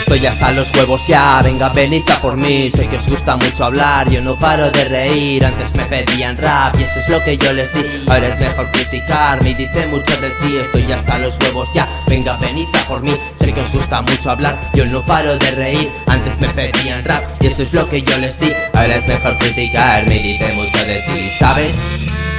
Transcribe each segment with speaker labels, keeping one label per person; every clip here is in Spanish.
Speaker 1: estoy hasta los huevos ya, venga venid a por mí. Sé que os gusta mucho hablar, yo no paro de reír. Antes me pedían rap y eso es lo que yo les di. Ahora es mejor criticarme y dice mucho de ti. Estoy hasta los huevos ya, venga venid a por mí. Sé que os gusta mucho hablar, yo no paro de reír. Antes me pedían rap y eso es lo que yo les di. Ahora es mejor criticarme y dice mucho de ti, ¿sabes?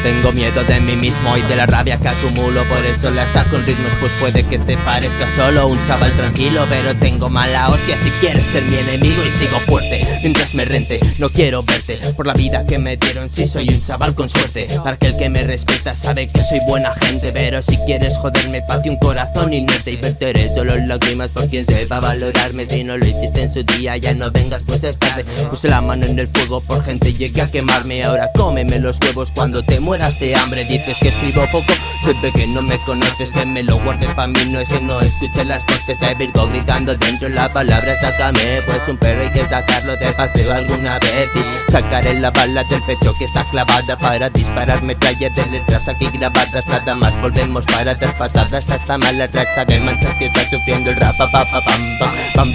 Speaker 1: Tengo miedo de mí mismo y de la rabia que acumulo, por eso la saco en ritmos, pues puede que te parezca solo un chaval tranquilo, pero tengo mala hostia si quieres ser mi enemigo y sigo fuerte mientras me rente. No quiero verte por la vida que me dieron, si soy un chaval con suerte. Para aquel que me respeta sabe que soy buena gente, pero si quieres joderme pate un corazón inerte y verteré solo lágrimas por quien sepa valorarme. Si no lo hiciste en su día ya no vengas, pues es tarde. Puse la mano en el fuego por gente, llegué a quemarme. Ahora cómeme los huevos cuando te mueras de hambre. Dices que escribo poco, se ve que no me conoces, que me lo guardes pa' mí. No es que no escuche las voces de Virgo gritando dentro la palabra sácame, pues un perro hay que sacarlo de paseo alguna vez y sacaré la bala del pecho que está clavada para disparar metralla de letras aquí grabadas. Nada más volvemos para dar patadas a esta mala racha de manchas que está sufriendo el rap. Pam pam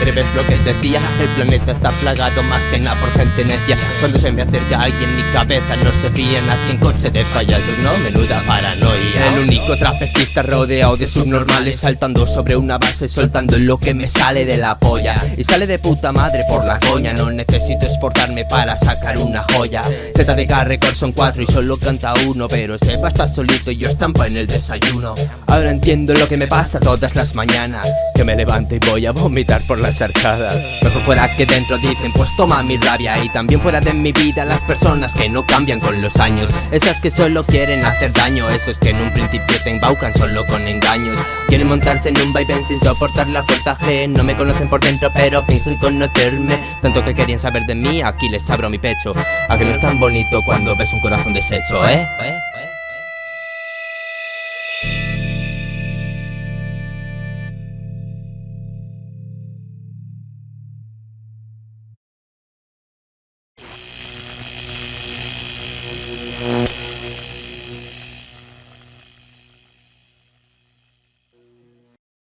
Speaker 1: ves lo que decía. El planeta está plagado más que nada por gente necia. Cuando se me acerca alguien mi cabeza no se fía. Nací en coche de payasos, no, menuda paranoia. El único trapecista rodeado de subnormales, saltando sobre una base, soltando lo que me sale de la polla. Y sale de puta madre por la coña, no necesito esforzarme para sacar una joya. ZDK Records son 4 y solo canta uno, pero Seba está solito y yo estampa en el desayuno. Ahora entiendo lo que me pasa todas las mañanas, que me levanto y voy a vomitar por las arcadas. Mejor fuera que dentro dicen, pues toma mi rabia. Y también fuera de mi vida las personas que no cambian con los años, esas que solo quieren hacer daño, esos que en un principio te embaucan solo con engaños. Quieren montarse en un vaivén sin soportar la fuerza G. No me conocen por dentro pero fingen conocerme. Tanto que querían saber de mí, aquí les abro mi pecho. A que no es tan bonito cuando ves un corazón deshecho, ¿eh?